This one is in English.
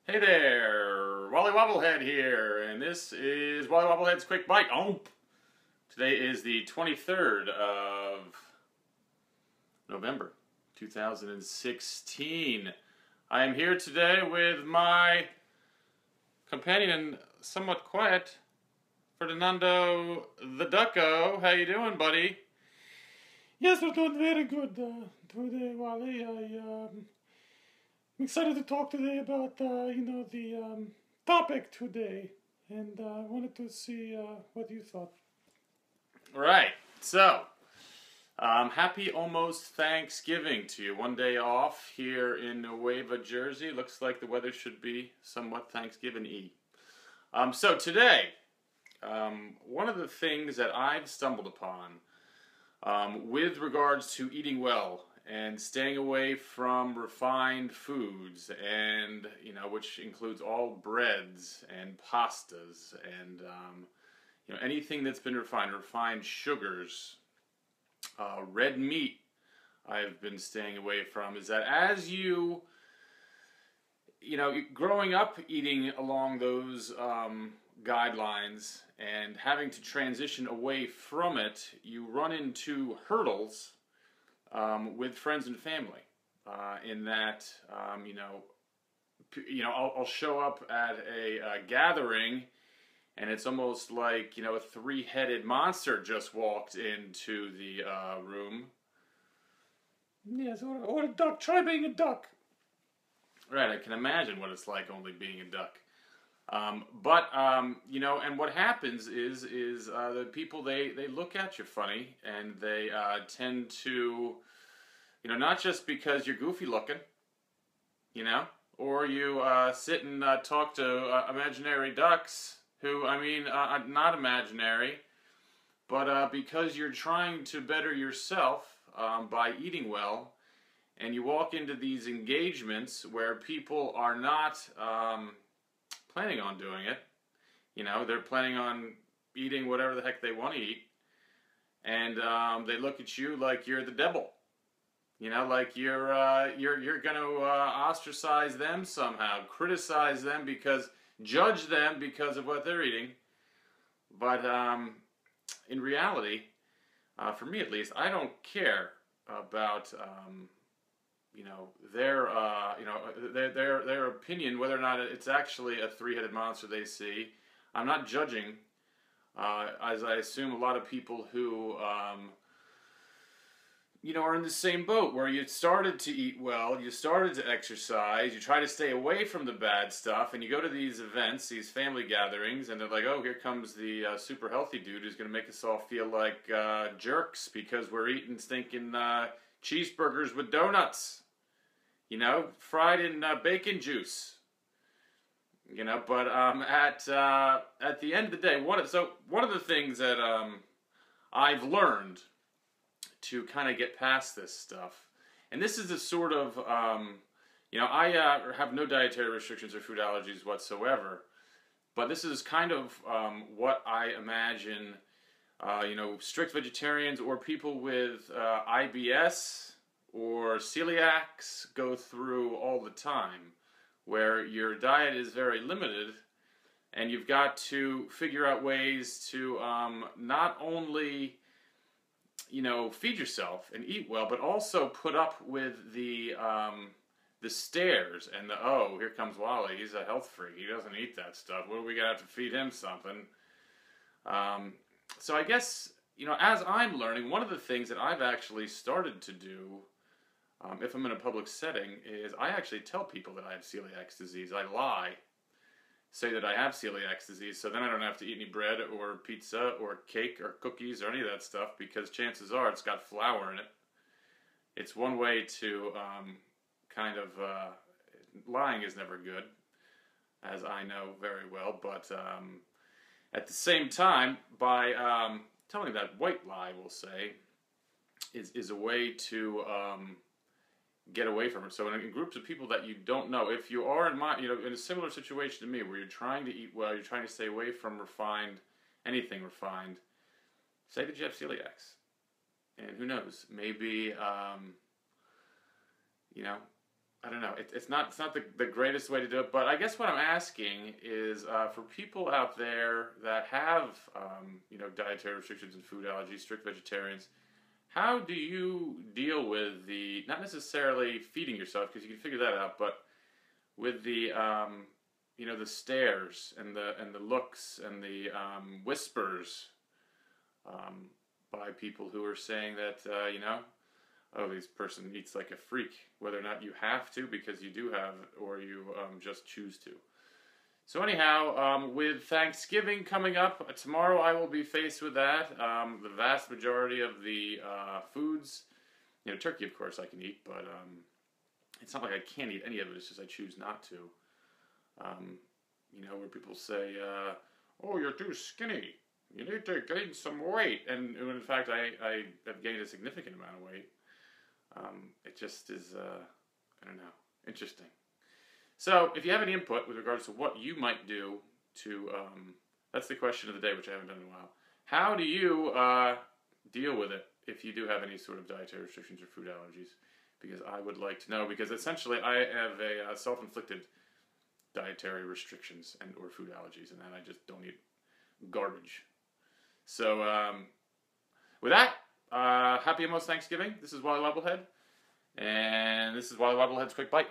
Hey there, Wally Wabowlhead here, and this is Wally Wabowlhead's Quick Bite. Today is the 23rd of November, 2016. I am here today with my companion and somewhat quiet, Ferdinando the Ducko. How you doing, buddy? Yes, we're doing very good today, Wally. I'm excited to talk today about the topic today, and I wanted to see what you thought. Right, so, happy almost Thanksgiving to you. One day off here in Nueva, Jersey. Looks like the weather should be somewhat Thanksgiving-y. So today, one of the things that I've stumbled upon with regards to eating well and staying away from refined foods, and which includes all breads and pastas and anything that's been refined sugars, red meat. I've been staying away from is that as growing up eating along those guidelines and having to transition away from it, you run into hurdles with friends and family. In that, I'll show up at a gathering, and it's almost like a three-headed monster just walked into the room. Yes, or a duck. Try being a duck. Right, I can imagine what it's like only being a duck. And what happens is the people, they look at you funny, and they tend to, not just because you're goofy looking, or you sit and talk to imaginary ducks who, not imaginary, but because you're trying to better yourself by eating well, and you walk into these engagements where people are not planning on doing it. They're planning on eating whatever the heck they want to eat, and they look at you like you're the devil. Like you're going to ostracize them somehow, criticize them judge them because of what they're eating. But in reality, for me at least, I don't care about their opinion, whether or not it's actually a three-headed monster they see. I'm not judging, as I assume a lot of people who are in the same boat, where you started to eat well, you started to exercise, you try to stay away from the bad stuff, and you go to these events, these family gatherings, and they're like, oh, here comes the super healthy dude who's going to make us all feel like jerks because we're eating stinking cheeseburgers with donuts, fried in bacon juice. But at the end of the day, one of the things that I've learned to kind of get past this stuff, and this is a sort of, I have no dietary restrictions or food allergies whatsoever, but this is kind of what I imagine, strict vegetarians or people with IBS or celiacs go through all the time, where your diet is very limited, and you've got to figure out ways to not only feed yourself and eat well, but also put up with the stares and oh, here comes Wally, he's a health freak, he doesn't eat that stuff, what are we gonna have to feed him something? So I guess, as I'm learning, one of the things that I've actually started to do, if I'm in a public setting, is I actually tell people that I have celiac disease. I lie, say that I have celiac disease, so then I don't have to eat any bread or pizza or cake or cookies or any of that stuff, because chances are it's got flour in it. It's one way to lying is never good, as I know very well, but at the same time, by telling that white lie, we'll say, is a way to get away from it. So in groups of people that you don't know, if you are in a similar situation to me, where you're trying to eat well, you're trying to stay away from anything refined, say that you have celiacs, and who knows, maybe I don't know. It's not the greatest way to do it, but I guess what I'm asking is for people out there that have dietary restrictions and food allergies, strict vegetarians. How do you deal with the not necessarily feeding yourself because you can figure that out, but with the the stares and the looks and the whispers by people who are saying that oh, this person eats like a freak, whether or not you have to because you do have or you just choose to. So anyhow, with Thanksgiving coming up tomorrow, I will be faced with that. The vast majority of the foods, turkey, of course, I can eat, but it's not like I can't eat any of it. It's just I choose not to. Where people say, "Oh, you're too skinny. You need to gain some weight," and when in fact I have gained a significant amount of weight. It just is, I don't know, interesting. So, if you have any input with regards to what you might do to, that's the question of the day, which I haven't done in a while. How do you deal with it if you do have any sort of dietary restrictions or food allergies? Because I would like to know, because essentially I have a self-inflicted dietary restrictions and or food allergies, and then I just don't eat garbage. So, with that, happy almost Thanksgiving. This is Wally Wabowlhead, and this is Wally Wabowlhead's Quick Bite.